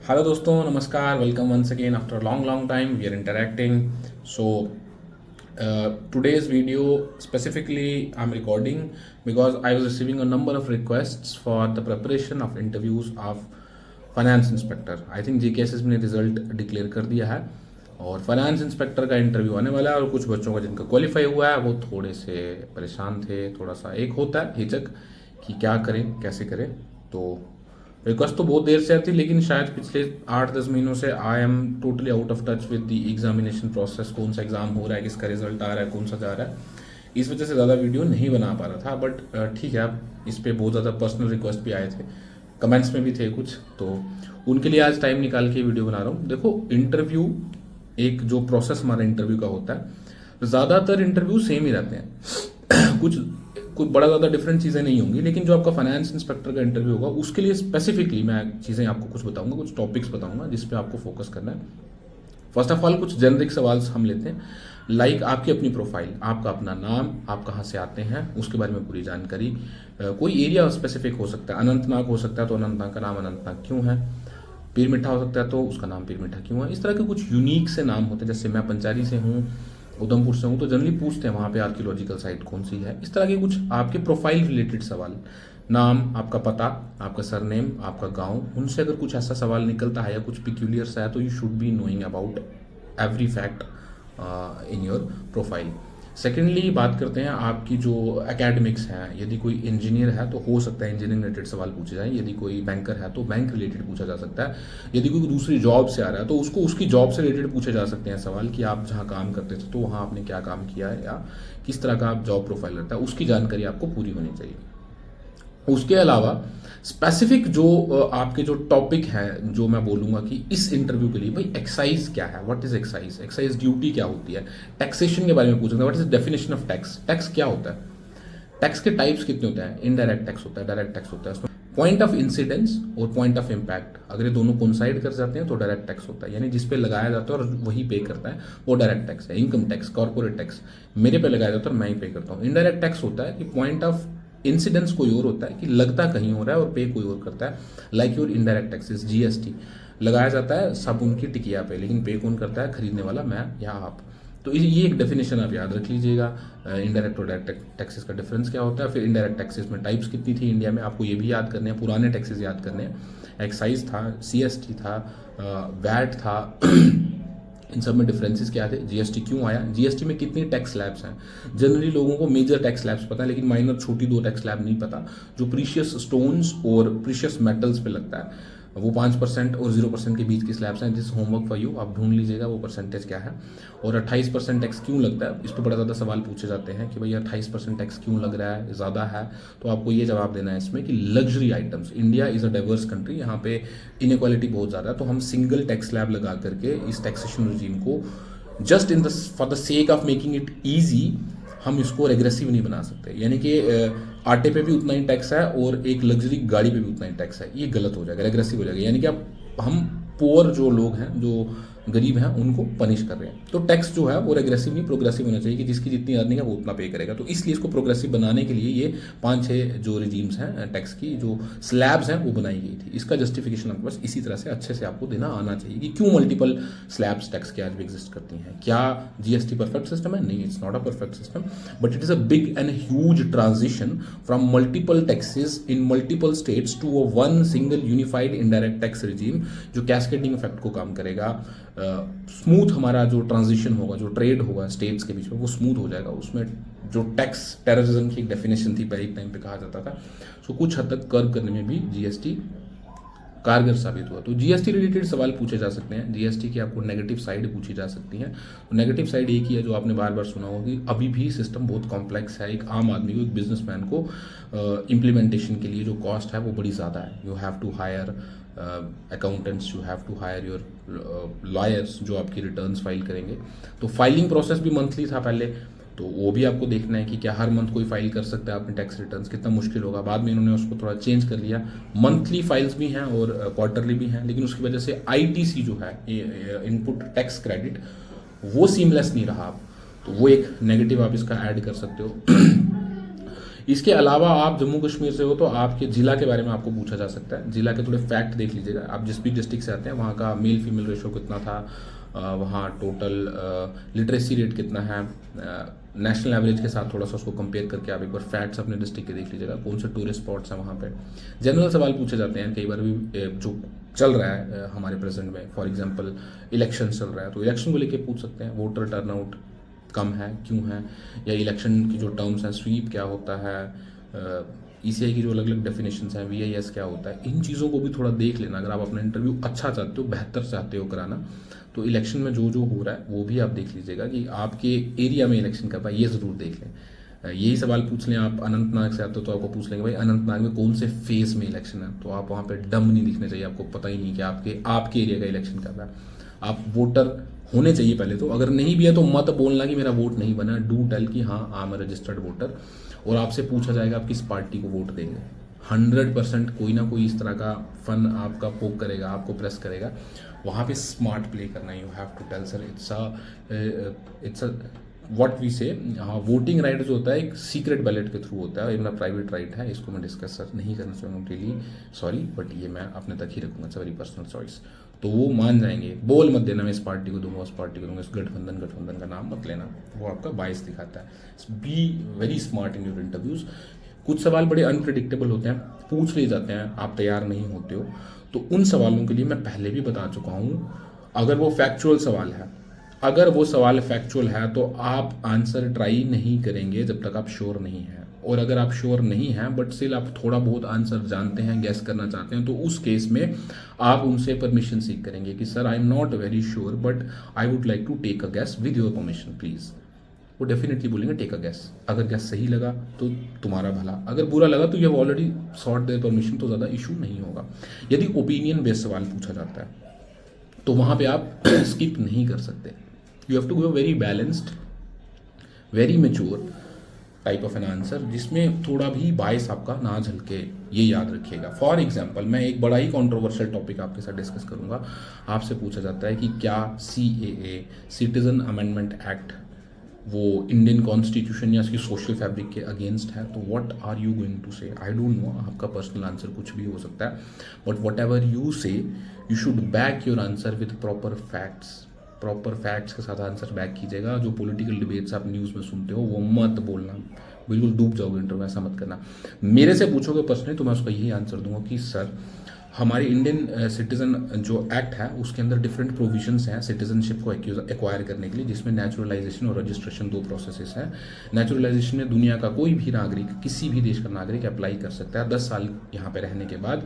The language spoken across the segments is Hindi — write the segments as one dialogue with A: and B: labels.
A: हेलो दोस्तों, नमस्कार। Welcome once again after long time we are interacting. So today's video specifically I'm recording because I was receiving a number of requests for the preparation of interviews of finance inspector. I think GKSS ने रिजल्ट डिक्लेयर कर दिया है और फाइनेंस इंस्पेक्टर का इंटरव्यू आने वाला है. और कुछ बच्चों का जिनका क्वालिफाई हुआ है वो थोड़े से परेशान थे. थोड़ा सा एक होता है हिचक कि क्या करें कैसे करें. तो रिक्वेस्ट तो बहुत देर से आती, लेकिन शायद पिछले 8-10 महीनों से I am totally out of touch with the examination process. कौन सा एग्जाम हो रहा है, किसका रिजल्ट आ रहा है, कौन सा जा रहा है, इस वजह से ज़्यादा वीडियो नहीं बना पा रहा था. बट ठीक है, अब इस पर बहुत ज़्यादा पर्सनल रिक्वेस्ट भी आए थे, कमेंट्स में भी थे कुछ, तो उनके लिए आज टाइम निकाल के वीडियो बना रहा हूँ. देखो, इंटरव्यू एक जो प्रोसेस हमारा इंटरव्यू का होता है, ज़्यादातर इंटरव्यू सेम ही रहते हैं. कुछ कोई बड़ा ज़्यादा डिफरेंट चीज़ें नहीं होंगी, लेकिन जो आपका फाइनेंस इंस्पेक्टर का इंटरव्यू होगा उसके लिए स्पेसिफिकली मैं चीज़ें आपको कुछ बताऊंगा, कुछ टॉपिक्स बताऊंगा जिस पे आपको फोकस करना है. फर्स्ट ऑफ ऑल कुछ जेनरिक सवाल हम लेते हैं, लाइक आपकी अपनी प्रोफाइल, आपका अपना नाम, आप कहाँ से आते हैं, उसके बारे में पूरी जानकारी. कोई एरिया स्पेसिफिक हो सकता है, अनंतनाग हो सकता है तो अनंतनाग का नाम अनंतनाग क्यों है. पीर मिठा हो सकता है तो उसका नाम पीर मिठा क्यों है. इस तरह के कुछ यूनिक से नाम होते हैं. जैसे मैं पंचारी से हूँ, उधमपुर से हूँ, तो जनरली पूछते हैं वहाँ पे आर्कियोलॉजिकल साइट कौन सी है. इस तरह के कुछ आपके प्रोफाइल रिलेटेड सवाल, नाम, आपका पता, आपका सरनेम, आपका गांव, उनसे अगर कुछ ऐसा सवाल निकलता है या कुछ पिक्यूलियर सा है तो you should be knowing about every fact in your profile. Secondly बात करते हैं आपकी जो एकेडमिक्स हैं. यदि कोई इंजीनियर है तो हो सकता है इंजीनियरिंग रिलेटेड सवाल पूछे जाएं. यदि कोई बैंकर है तो बैंक रिलेटेड पूछा जा सकता है. यदि कोई दूसरी जॉब से आ रहा है तो उसको उसकी जॉब से रिलेटेड पूछे जा सकते हैं सवाल कि आप जहाँ काम करते थे तो वहाँ आपने क्या काम किया है या किस तरह का आप जॉब प्रोफाइल रहता है, उसकी जानकारी आपको पूरी होनी चाहिए. उसके अलावा स्पेसिफिक जो आपके जो टॉपिक है, जो मैं बोलूंगा कि इस इंटरव्यू के लिए भाई एक्साइज क्या है, what is excise, excise duty क्या होती है, टैक्सेशन के बारे में पूछेंगे, what is definition of tax, tax क्या होता है, टैक्स के टाइप्स कितने होते हैं, इनडायरेक्ट टैक्स होता है, डायरेक्ट टैक्स होता है, उसमें पॉइंट ऑफ इंसिडेंस और पॉइंट ऑफ इम्पैक्ट, अगर ये दोनों कोइंसाइड कर जाते हैं तो डायरेक्ट टैक्स होता है, यानी जिस पे लगाया जाता है और वही पे करता है वो डायरेक्ट टैक्स है. इनकम टैक्स, कॉर्पोरेट टैक्स मेरे पे लगाया जाता है और मैं ही पे करता हूँ. इनडायरेक्ट टैक्स होता है कि पॉइंट ऑफ इंसिडेंस कोई और होता है, कि लगता कहीं हो रहा है और पे कोई और करता है. Like your indirect taxes, GST लगाया जाता है सब उनकी टिकिया पे, लेकिन पे कौन करता है, खरीदने वाला मैं या आप. तो ये एक डेफिनेशन आप याद रख लीजिएगा. इनडायरेक्ट और डायरेक्ट टैक्सेस का डिफरेंस क्या होता है. फिर इनडायरेक्ट टैक्सेस में टाइप्स कितनी थी इंडिया में, आपको ये भी याद करने हैं. पुराने टैक्सेस याद करने हैं. एक्साइज था, सीएसटी था, वैट था. इन सब में डिफरेंसेस क्या थे, जीएसटी क्यों आया, जीएसटी में कितनी टैक्स स्लैब्स हैं. जनरली लोगों को मेजर टैक्स स्लैब्स पता है, लेकिन माइनर छोटी 2 टैक्स स्लैब नहीं पता, जो प्रीशियस स्टोन्स और प्रीशियस मेटल्स पे लगता है. वो 5% और 0% के बीच की स्लैब्स हैं. जिस होमवर्क फॉर यू, आप ढूंढ लीजिएगा वो परसेंटेज क्या है. और 28% टैक्स क्यों लगता है, इस पर बड़ा ज़्यादा सवाल पूछे जाते हैं कि भाई 28% टैक्स क्यों लग रहा है, ज़्यादा है. तो आपको ये जवाब देना है इसमें कि luxury items, India is a diverse country, यहाँ पे इनक्वालिटी बहुत ज़्यादा है, तो हम सिंगल टैक्स स्लैब लगा करके इस टैक्सेशन रिजीम को just in the for the sake of making it easy हम इसको रेग्रेसिव नहीं बना सकते. यानी कि आटे पे भी उतना ही टैक्स है और एक लग्जरी गाड़ी पे भी उतना ही टैक्स है, ये गलत हो जाएगा, रेग्रेसिव हो जाएगा. यानी कि अब हम पुअर जो लोग हैं, जो गरीब हैं, उनको पनिश कर रहे हैं. तो टैक्स जो है वो रेग्रेसिव नहीं प्रोग्रेसिव होना चाहिए, कि जिसकी जितनी अर्निंग है वो उतना पे करेगा. तो इसलिए इसको प्रोग्रेसिव बनाने के लिए ये 5-6 जो रिजीम्स हैं टैक्स की, जो स्लैब्स हैं वो बनाई गई थी. इसका जस्टिफिकेशन आपके पास इसी तरह से अच्छे से आपको देना आना चाहिए कि क्यों मल्टीपल स्लैब्स टैक्स की आज भी एग्जिस्ट करती हैं. क्या जीएसटी परफेक्ट सिस्टम है? नहीं, it's not a perfect system, but it is a big and huge transition from multiple taxes in multiple states to a one single unified indirect tax regime, जो कैस्केडिंग इफेक्ट को काम करेगा. स्मूथ हमारा जो ट्रांजिशन होगा, जो ट्रेड होगा स्टेट्स के बीच में, वो स्मूथ हो जाएगा. उसमें जो टैक्स टेररिज्म की एक डेफिनेशन थी पहले टाइम पे कहा जाता था, सो कुछ हद तक कर्व करने में भी जीएसटी कारगर साबित हुआ. तो जीएसटी रिलेटेड सवाल पूछे जा सकते हैं. जीएसटी की आपको नेगेटिव साइड पूछी जा सकती है. तो नेगेटिव साइड एक ही है जो आपने बार बार सुना होगा कि अभी भी सिस्टम बहुत कॉम्प्लेक्स है. एक आम आदमी को, एक बिजनेसमैन को इम्प्लीमेंटेशन के लिए जो कॉस्ट है वो बड़ी ज़्यादा है. You have to hire accountants, you have to hire your lawyers जो आपकी रिटर्न्स फाइल करेंगे. तो फाइलिंग प्रोसेस भी मंथली था पहले, तो वो भी आपको देखना है कि क्या हर मंथ कोई फाइल कर सकता है अपने टैक्स रिटर्न्स, कितना मुश्किल होगा. बाद में इन्होंने उसको थोड़ा चेंज कर लिया, मंथली फाइल्स भी हैं और क्वार्टरली भी हैं, लेकिन उसकी वजह से आईटीसी जो है, इनपुट टैक्स क्रेडिट, वो सीमलेस नहीं रहा. तो वो एक नेगेटिव आप इसका ऐड कर सकते हो. इसके अलावा आप जम्मू कश्मीर से हो तो आपके ज़िला के बारे में आपको पूछा जा सकता है, ज़िला के थोड़े फैक्ट देख लीजिएगा। आप जिस भी डिस्ट्रिक्ट से आते हैं वहाँ का मेल फीमेल रेशो कितना था, वहाँ टोटल लिटरेसी रेट कितना है, नेशनल एवरेज के साथ थोड़ा सा उसको कंपेयर करके आप एक बार फैक्ट्स अपने डिस्ट्रिक्ट के देख लीजिएगा, कौन से टूरिस्ट स्पॉट्स हैं वहाँ पे। जनरल सवाल पूछे जाते हैं कई बार भी, जो चल रहा है हमारे प्रेजेंट में, फॉर एग्जांपल इलेक्शन चल रहा है तो इलेक्शन को लेके पूछ सकते हैं, वोटर टर्नआउट कम है क्यों है, या इलेक्शन की जो टर्म्स हैं, स्वीप क्या होता है, ईसीआई की जो अलग अलग डेफिनेशंस हैं, वीआईएस क्या होता है, इन चीज़ों को भी थोड़ा देख लेना। अगर आप अपना इंटरव्यू अच्छा चाहते हो, बेहतर चाहते हो कराना, तो इलेक्शन में जो जो हो रहा है वो भी आप देख लीजिएगा कि आपके एरिया में इलेक्शन कब है, ये ज़रूर देख लें। यही सवाल पूछ लें आप अनंतनाग से आते हो तो आपको पूछ लेंगे भाई अनंतनाग में कौन से फेज में इलेक्शन है, तो आप वहाँ पे डम नहीं दिखने चाहिए, आपको पता ही नहीं कि आपके एरिया का इलेक्शन कब है। आप वोटर होने चाहिए पहले तो, अगर नहीं भी है तो मत बोलना कि मेरा वोट नहीं बना, डू टेल कि हाँ आई एम रजिस्टर्ड वोटर। और आपसे पूछा जाएगा आप किस पार्टी को वोट देंगे। 100% कोई ना कोई इस तरह का फन आपका पोक करेगा, आपको प्रेस करेगा, वहाँ पे स्मार्ट प्ले करना। You have to tell sir it's a what we say. हाँ, वोटिंग राइट जो होता है एक सीक्रेट बैलेट के थ्रू होता है, ये मेरा प्राइवेट राइट है, इसको मैं डिस्कस सर नहीं करना चाहूँगा, रियली सॉरी, बट ये मैं अपने तक ही रखूँगा, इट्स वेरी पर्सनल चॉइस। तो वो मान जाएंगे, बोल मत देना मैं इस पार्टी को दूंगा, उस पार्टी को दूंगा, इस गठबंधन का नाम मत लेना, वो आपका बायस दिखाता है। Be very smart in your interviews. कुछ सवाल बड़े अनप्रिडिक्टेबल होते हैं, पूछ लिए जाते हैं, आप तैयार नहीं होते हो, तो उन सवालों के लिए मैं पहले भी बता चुका हूँ, अगर वो फैक्चुअल सवाल है, अगर वो सवाल फैक्चुअल है तो आप आंसर ट्राई नहीं करेंगे जब तक आप श्योर नहीं हैं। और अगर आप श्योर नहीं हैं बट स्टिल आप थोड़ा बहुत आंसर जानते हैं, गैस करना चाहते हैं, तो उस केस में आप उनसे परमिशन सीख करेंगे कि sir I am not very sure but I would like to take a guess with your permission please. वो डेफिनेटली बोलेंगे टेक अ गैस। अगर गैस सही लगा तो तुम्हारा भला, अगर बुरा लगा तो you have already sought their permission, तो ज़्यादा इशू नहीं होगा। यदि ओपिनियन बेस्ड सवाल पूछा जाता है तो वहाँ पे आप स्किप नहीं कर सकते। You have to give a very balanced, very mature type of an answer, जिसमें थोड़ा भी बायस आपका ना झलके, ये याद रखिएगा। फॉर एग्जाम्पल मैं एक बड़ा ही कंट्रोवर्शियल टॉपिक आपके साथ डिस्कस करूंगा। आपसे पूछा जाता है कि क्या CAA, सिटीजन अमेंडमेंट एक्ट, वो इंडियन कॉन्स्टिट्यूशन या इसकी सोशल फैब्रिक के अगेंस्ट है, तो what are you going to say. I don't know, आपका पर्सनल आंसर कुछ भी हो सकता है, but whatever you say you should back your answer with proper facts. Proper facts के साथ आंसर बैक कीजिएगा। जो पॉलिटिकल डिबेट्स आप न्यूज़ में सुनते हो वो मत बोलना, बिल्कुल डूब जाओगे इंटरव्यू, ऐसा मत करना। मेरे से पूछोगे पर्सनली तो मैं उसका यही आंसर दूंगा कि सर हमारे इंडियन सिटीजन जो एक्ट है उसके अंदर डिफरेंट प्रोविजंस हैं सिटीजनशिप को एक्वायर करने के लिए, जिसमें नेचुरलाइजेशन और रजिस्ट्रेशन 2 प्रोसेसेस हैं। नेचुरलाइजेशन में दुनिया का कोई भी नागरिक, किसी भी देश का नागरिक अप्लाई कर सकता है। 10 साल यहाँ पे रहने के बाद,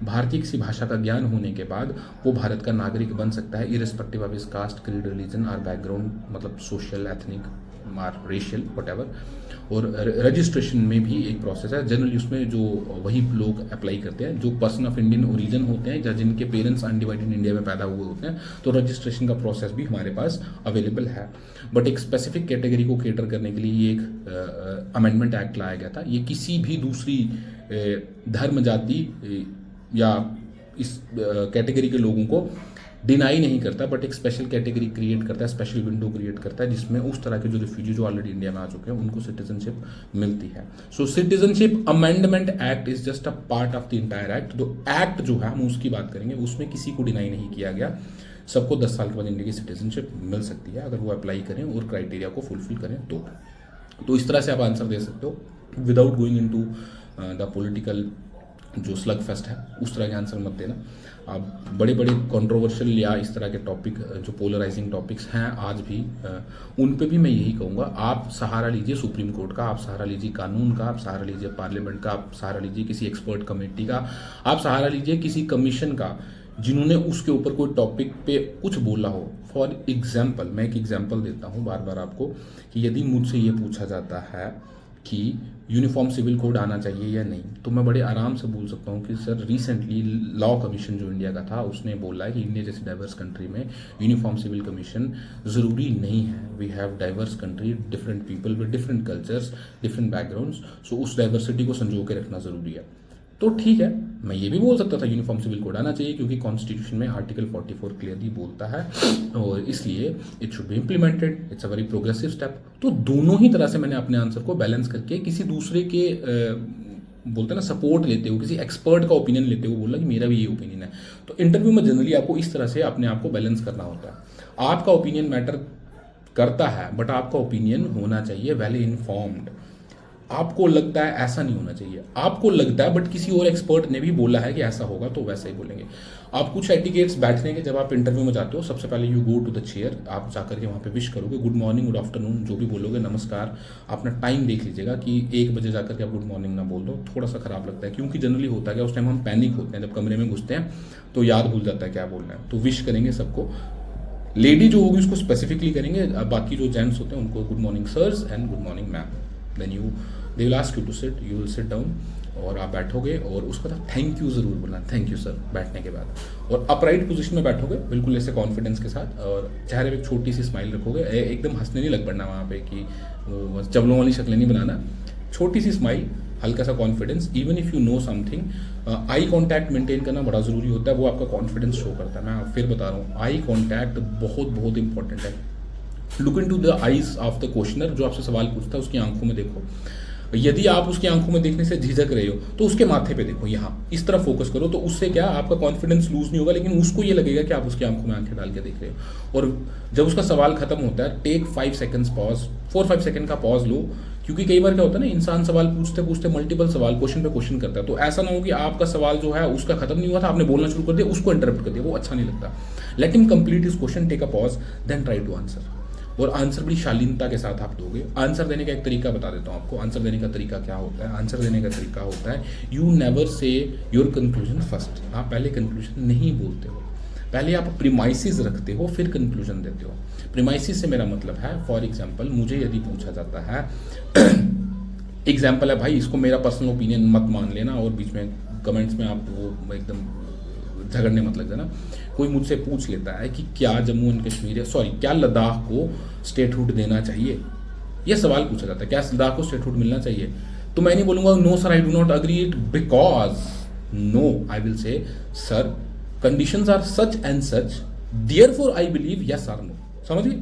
A: भारतीय किसी भाषा का ज्ञान होने के बाद वो भारत का नागरिक बन सकता है, इरेस्पेक्टिव ऑफ इस कास्ट, क्रीड, रिलीजन और बैकग्राउंड, मतलब सोशल, एथनिक और रेशियल वटेवर। और रजिस्ट्रेशन में भी एक प्रोसेस है, जनरली उसमें जो वही लोग अप्लाई करते हैं जो पर्सन ऑफ इंडियन ओरिजिन होते हैं या जिनके पेरेंट्स अनडिवाइडेड इंडिया में पैदा हुए होते हैं, तो रजिस्ट्रेशन का प्रोसेस भी हमारे पास अवेलेबल है। बट एक स्पेसिफिक कैटेगरी को केटर करने के लिए ये एक अमेंडमेंट एक्ट लाया गया था। ये किसी भी दूसरी धर्म, जाति या इस कैटेगरी के लोगों को डिनाई नहीं करता, बट एक स्पेशल कैटेगरी क्रिएट करता है, स्पेशल विंडो क्रिएट करता है, जिसमें उस तरह के जो रिफ्यूजी जो ऑलरेडी इंडिया में आ चुके हैं उनको सिटीजनशिप मिलती है। So citizenship amendment act is just a part of the entire act. तो एक्ट जो है हम उसकी बात करेंगे, उसमें किसी को डिनाई नहीं किया गया, सबको 10 साल के बाद इंडिया की सिटीजनशिप मिल सकती है अगर वो अप्लाई करें और क्राइटेरिया को फुलफिल करें तो इस तरह से आप आंसर दे सकते हो without going in to the political जो स्लग फेस्ट है, उस तरह के आंसर मत देना। आप बड़े बड़े कंट्रोवर्शियल या इस तरह के टॉपिक जो पोलराइजिंग टॉपिक्स हैं आज भी, उन पे भी मैं यही कहूँगा, आप सहारा लीजिए सुप्रीम कोर्ट का, आप सहारा लीजिए कानून का, आप सहारा लीजिए पार्लियामेंट का, आप सहारा लीजिए किसी एक्सपर्ट कमेटी का, आप सहारा लीजिए किसी कमीशन का जिन्होंने उसके ऊपर कोई टॉपिक पे कुछ बोला हो। फॉर एग्जाम्पल मैं एक एग्जाम्पल देता हूँ बार बार आपको, कि यदि मुझसे ये पूछा जाता है कि यूनिफॉर्म सिविल कोड आना चाहिए या नहीं, तो मैं बड़े आराम से बोल सकता हूँ कि सर रिसेंटली लॉ कमीशन जो इंडिया का था उसने बोला है कि इंडिया जैसी डाइवर्स कंट्री में यूनिफॉर्म सिविल कमीशन ज़रूरी नहीं है। We have diverse country, different people with different cultures, different backgrounds, so उस डाइवर्सिटी को संजो के रखना ज़रूरी है। तो ठीक है, मैं ये भी बोल सकता था यूनिफॉर्म सिविल कोड आना चाहिए क्योंकि कॉन्स्टिट्यूशन में आर्टिकल 44 क्लियरली बोलता है और इसलिए it should be implemented, it's a very progressive step. तो दोनों ही तरह से मैंने अपने आंसर को बैलेंस करके किसी दूसरे के बोलते हैं ना सपोर्ट लेते हो, किसी एक्सपर्ट का ओपिनियन लेते हो, बोला कि मेरा भी ये ओपिनियन है। तो इंटरव्यू में जनरली आपको इस तरह से अपने आप को बैलेंस करना होता है। आपका ओपिनियन मैटर करता है बट आपका ओपिनियन होना चाहिए वेल इन्फॉर्म्ड। आपको लगता है ऐसा नहीं होना चाहिए, आपको लगता है बट किसी और एक्सपर्ट ने भी बोला है कि ऐसा होगा तो वैसा ही बोलेंगे आप। कुछ एटिकेट्स बैठने के, जब आप इंटरव्यू में जाते हो सबसे पहले you go to the chair, आप जाकर के वहाँ पे विश करोगे, गुड मॉर्निंग गुड आफ्टरनून जो भी बोलोगे, नमस्कार। अपना टाइम देख लीजिएगा कि 1 बजे जाकर के आप गुड मॉर्निंग ना बोल दो, थोड़ा सा खराब लगता है क्योंकि जनरली होता है कि उस टाइम हम पैनिक होते हैं, जब कमरे में घुसते हैं तो याद भूल जाता है क्या बोलना है। तो विश करेंगे सबको, लेडी जो होगी उसको स्पेसिफिकली करेंगे, बाकी जो जेंट्स होते हैं उनको good morning sirs and good morning ma'am. Then you they will ask you to sit, you will sit down और आप बैठोगे और उसके बाद थैंक यू ज़रूर बोलना, थैंक यू सर बैठने के बाद। और अपराइट पोजीशन में बैठोगे बिल्कुल ऐसे कॉन्फिडेंस के साथ और चेहरे पे एक छोटी सी स्माइल रखोगे, एकदम हंसने नहीं लग पड़ना वहाँ पे कि वो चवलों वाली शक्लें नहीं बनाना, छोटी सी स्माइल, हल्का सा confidence. Even if you know something, eye contact maintain करना बड़ा ज़रूरी होता है, वो आपका कॉन्फिडेंस शो करता है। मैं फिर बता रहा हूँ, आई कॉन्टैक्ट बहुत बहुत इंपॉर्टेंट है। Look in to the eyes of the questioner, जो आपसे सवाल पूछता है उसकी आंखों में देखो। यदि आप उसकी आंखों में देखने से झिझक रहे हो तो उसके माथे पे देखो, यहाँ इस तरह फोकस करो, तो उससे क्या आपका कॉन्फिडेंस लूज नहीं होगा, लेकिन उसको ये लगेगा कि आप उसकी आंखों में आंखें डाल के देख रहे हो। और जब उसका सवाल खत्म होता है, टेक 5 सेकंड्स पॉज, 4-5 सेकंड का पॉज लो, क्योंकि कई बार क्या होता है ना, इंसान सवाल पूछते पूछते मल्टीपल सवाल क्वेश्चन पे क्वेश्चन करता है। तो ऐसा ना हो कि आपका सवाल जो है उसका खत्म नहीं हुआ था, आपने बोलना शुरू कर दिया, उसको इंटरप्ट कर दिया, वो अच्छा नहीं लगता। Let him complete his question, take a pause, then try to answer. और आंसर बड़ी शालीनता के साथ आप दोगे। आंसर देने का एक तरीका बता देता हूँ आपको। आंसर देने का तरीका क्या होता है? आंसर देने का तरीका होता है, you never say your conclusion first. आप पहले कंक्लूजन नहीं बोलते हो, पहले आप प्रीमाइसिस रखते हो, फिर कंक्लूजन देते हो। प्रीमाइसिस से मेरा मतलब है, फॉर एग्जाम्पल मुझे यदि पूछा जाता है एग्जाम्पल है भाई, इसको मेरा पर्सनल ओपिनियन मत मान लेना और बीच में कमेंट्स में आप वो एकदम झगड़ने मत लग जाना। कोई मुझसे पूछ लेता है कि क्या जम्मू एंड कश्मीर, क्या लद्दाख को स्टेटहुड देना चाहिए, यह सवाल पूछा जाता है, क्या लद्दाख को स्टेटहुड मिलना चाहिए? तो मैं नहीं बोलूंगा no sir I do not agree it because no, I will say sir conditions are such and such, therefore I believe yes और नो। समझिए,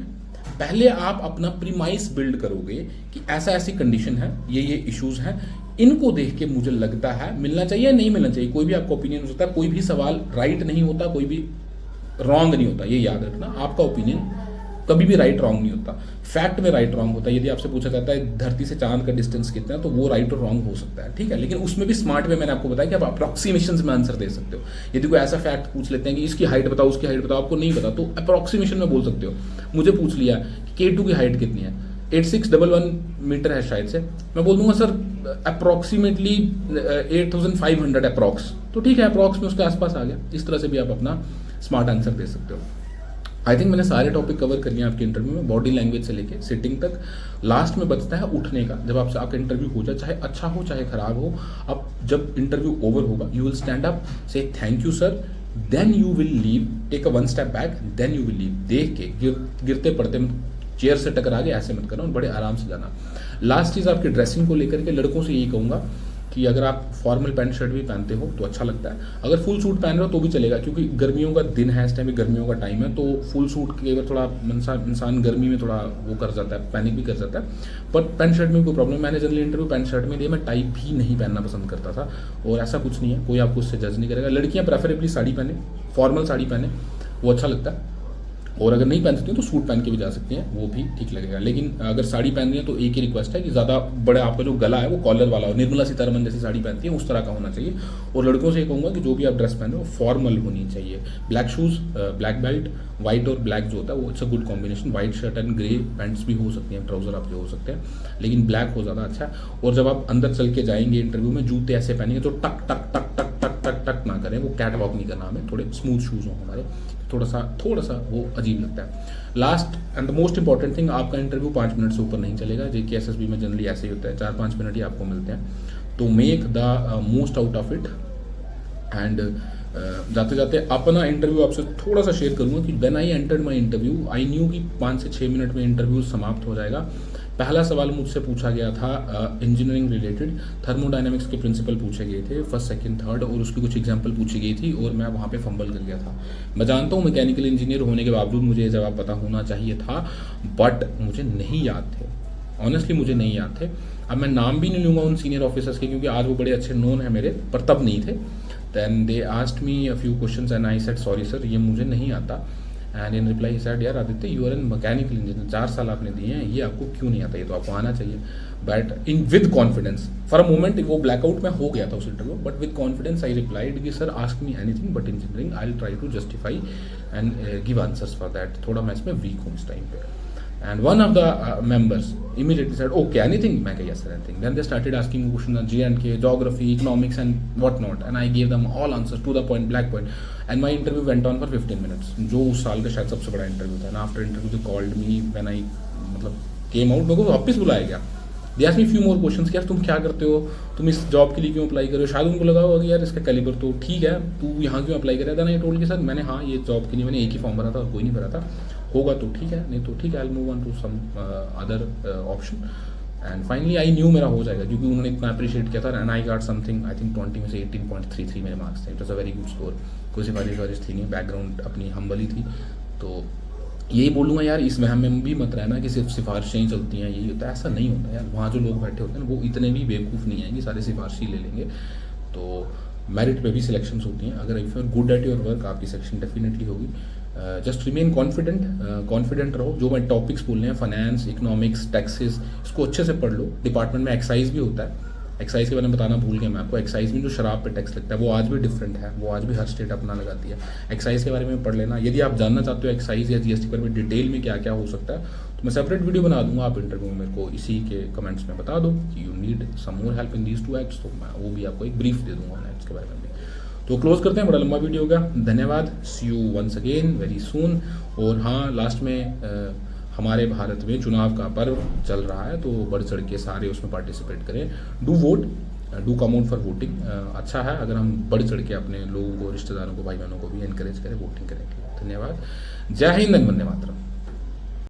A: पहले आप अपना प्रीमाइस बिल्ड करोगे कि ऐसा ऐसी कंडीशन है, ये इश्यूज हैं, इनको देख के मुझे लगता है मिलना चाहिए या नहीं मिलना चाहिए। कोई भी आपका ओपिनियन हो सकता है, कोई भी सवाल राइट नहीं होता, कोई भी रॉन्ग नहीं होता, ये याद रखना। आपका ओपिनियन कभी भी राइट रॉन्ग नहीं होता, फैक्ट में राइट रॉन्ग होता है। यदि आपसे पूछा जाता है धरती से चांद का डिस्टेंस कितना है, तो वो राइट और रॉन्ग हो सकता है, ठीक है, लेकिन उसमें भी स्मार्ट वे मैंने आपको बताया कि आप अप्रोक्सीमेशन में आंसर दे सकते हो। यदि कोई ऐसा फैक्ट पूछ लेते हैं कि इसकी हाइट बताओ, उसकी हाइट बताओ, आपको नहीं पता, तो अप्रोक्सीमेशन में बोल सकते हो। मुझे पूछ लिया कि K2 की हाइट कितनी है, 8611 मीटर है शायद से, मैं बोल दूंगा सर अप्रॉक्सीमेटली 8500 अप्रॉक्स, तो ठीक है, अप्रॉक्स में उसके आसपास आ गया। इस तरह से भी आप अपना स्मार्ट आंसर दे सकते हो। आई थिंक मैंने सारे टॉपिक कवर कर लिए आपके इंटरव्यू में, बॉडी लैंग्वेज से लेके सिटिंग तक। लास्ट में बचता है उठने का। जब आपसे आपका इंटरव्यू हो जाए, चाहे अच्छा हो चाहे खराब हो, अब जब इंटरव्यू ओवर होगा, you will stand up, say thank you sir, then you will leave, take a 1 step back, then you will leave. देख के गिरते पड़ते चेयर से टकरा गए ऐसे मत करना, बड़े आराम से जाना। लास्ट चीज़ आपकी ड्रेसिंग को लेकर के लड़कों से यही कहूँगा कि अगर आप फॉर्मल पैंट शर्ट भी पहनते हो तो अच्छा लगता है, अगर फुल सूट पहन रहे हो तो भी चलेगा, क्योंकि गर्मियों का दिन है, इस टाइम गर्मियों का टाइम है, तो फुल सूट के अगर थोड़ा इंसान गर्मी में थोड़ा वो कर जाता है, पैनिक भी कर जाता है। पर पैंट शर्ट में कोई प्रॉब्लम, मैंने जनरली इंटरव्यू पैंट शर्ट में दिया, मैं टाई भी नहीं पहनना पसंद करता था, और ऐसा कुछ नहीं है, कोई आपको उससे जज नहीं करेगा। लड़कियाँ प्रेफरेबली साड़ी पहने, फॉर्मल साड़ी पहने, वो अच्छा लगता है, और अगर नहीं पहन सकती हैं तो सूट पहन के भी जा सकती हैं, वो भी ठीक लगेगा। लेकिन अगर साड़ी पहन रही है तो एक ही रिक्वेस्ट है कि ज़्यादा बड़ा आपका जो गला है वो कॉलर वाला हो, निर्मला सीतारमन जैसी साड़ी पहनती है उस तरह का होना चाहिए। और लड़कों से ये कहूँगा कि जो भी आप ड्रेस पहने वो फॉर्मल होनी चाहिए। Black shoes, black belt, white और ब्लैक जो होता है वो it's a good combination. White shirt and grey pants भी हो सकती हैं, ट्राउजर आपके हो सकते हैं, लेकिन ब्लैक हो ज़्यादा अच्छा है। और जब आप अंदर चल के जाएंगे इंटरव्यू में, जूते ऐसे पहनेंगे तो टक टक टक टक टक टक टक ना करें, वो कैट वॉक नहीं करना हमें, थोड़े स्मूथ शूज़ हों हमारे, थोड़ा सा वो अजीब लगता है। Last and the most important thing, आपका इंटरव्यू 5 मिनट से ऊपर नहीं चलेगा। JK SSB में जनरली ऐसे ही होता है, 4-5 मिनट ही आपको मिलते हैं, तो make the most out of it. And जाते जाते अपना इंटरव्यू आपसे थोड़ा सा शेयर करूँगा कि when I entered my interview, I knew कि 5 से 6 मिनट में इंटरव्यू समाप्त हो जाएगा, पहला सवाल मुझसे पूछा गया था इंजीनियरिंग रिलेटेड, थर्मोडायनेमिक्स के प्रिंसिपल पूछे गए थे फर्स्ट सेकंड थर्ड, और उसकी कुछ एग्जांपल पूछी गई थी और मैं वहाँ पे फंबल कर गया था। मैं जानता हूँ मैकेनिकल इंजीनियर होने के बावजूद मुझे ये जवाब पता होना चाहिए था, बट मुझे नहीं याद थे, ऑनेस्टली मुझे नहीं याद थे। अब मैं नाम भी नहीं लूँगा उन सीनियर ऑफिसर्स के, क्योंकि आज वो बड़े अच्छे नोन है मेरे, पर तब नहीं थे। Then they asked me a few questions and I said sorry sir, ये मुझे नहीं आता। And in reply he said यार Aditya, you are an mechanical engineer, 4 साल आपने दिए हैं, ये आपको क्यों नहीं आता, ये तो आपको आना चाहिए। But in with confidence, for a moment वो ब्लैकआउट में हो गया था उस interview, but with confidence I replied कि sir ask me anything but engineering, I will try to justify and give answers for that. थोड़ा मैं इसमें वीक हूँ इस टाइम पे। And one of the members immediately said, okay, anything? मैं कहा yes sir, anything. Then they started asking questions on G&K, geography, economics and whatnot, and I gave them all answers to the point, black point. And my interview went on for 15 minutes, जो उस साल का शायद सबसे बड़ा इंटरव्यू था। And after interview they called me when I मतलब came out, मेरे को वापस बुलाया गया। They asked me few more questions कि यार तुम क्या करते हो, तुम इस जॉब के लिए क्यों अप्लाई कर रहे हो। शायद उनको लगा होगा कि यार इसका कैलिबर तो ठीक है, तू यहाँ क्यों अप्लाई कर रहा था। नहीं टोल्ड कि सर मैंने हाँ ये जॉब के लिए मैंने एक ही फॉर्म भरा था और कोई नहीं भरा था, होगा तो ठीक है, नहीं तो ठीक है, I will move on to some other option. And finally I knew मेरा हो जाएगा, क्योंकि उन्होंने इतना अप्रिशिएट किया था। And I got something, I think 20 में से 18.33 मेरे मार्क्स थे। It was a very good score, कोई सिफारिश थी नहीं, बैकग्राउंड अपनी हम्बल ही थी। तो यही बोलूँगा यार, इस वहम में भी मत रहना कि सिर्फ सिफारिशें ही चलती हैं, यही होता है, ऐसा नहीं होता यार। वहाँ जो लोग बैठे होते हैं वो इतने भी बेवकूफ़ नहीं हैं कि सारे सिफारिश ही ले लेंगे। तो मेरिट पे भी सिलेक्शंस होती हैं, अगर if you are good at your work आपकी सिलेक्शन डेफिनेटली होगी। जस्ट रिमेन कॉन्फिडेंट रहो। जो मैं टॉपिक्स बोल रहे हैं, फाइनेंस, इकोनॉमिक्स, टैक्सेस, इसको अच्छे से पढ़ लो। डिपार्टमेंट में एक्साइज भी होता है, एक्साइज के बारे में बताना भूल गया मैं आपको। एक्साइज में जो शराब पे टैक्स लगता है वो आज भी डिफरेंट है, वो आज भी हर स्टेट अपना लगाती है। एक्साइज के बारे में पढ़ लेना। यदि आप जानना चाहते हो एक्साइज या जीएसटी के बारे में डिटेल में क्या क्या हो सकता है, तो मैं सेपरेट वीडियो बना दूंगा। आप इंटरव्यू में मेरे को इसी के कमेंट्स में बता दो कि you need some more help in these 2 acts, तो मैं वो भी आपको एक ब्रीफ दे दूंगा एक्ट्स के बारे में भी। तो क्लोज करते हैं, बड़ा लंबा वीडियो होगा। धन्यवाद, see you once again very soon. और हाँ, लास्ट में हमारे भारत में चुनाव का पर्व चल रहा है, तो बढ़ चढ़ के सारे उसमें पार्टिसिपेट करें। Do vote, do come out for voting. अच्छा है अगर हम बढ़ चढ़ के अपने लोगों को, रिश्तेदारों को, भाई बहनों को भी इनकरेज करें, वोटिंग करें। धन्यवाद, जय हिंद, वंदे मातरम।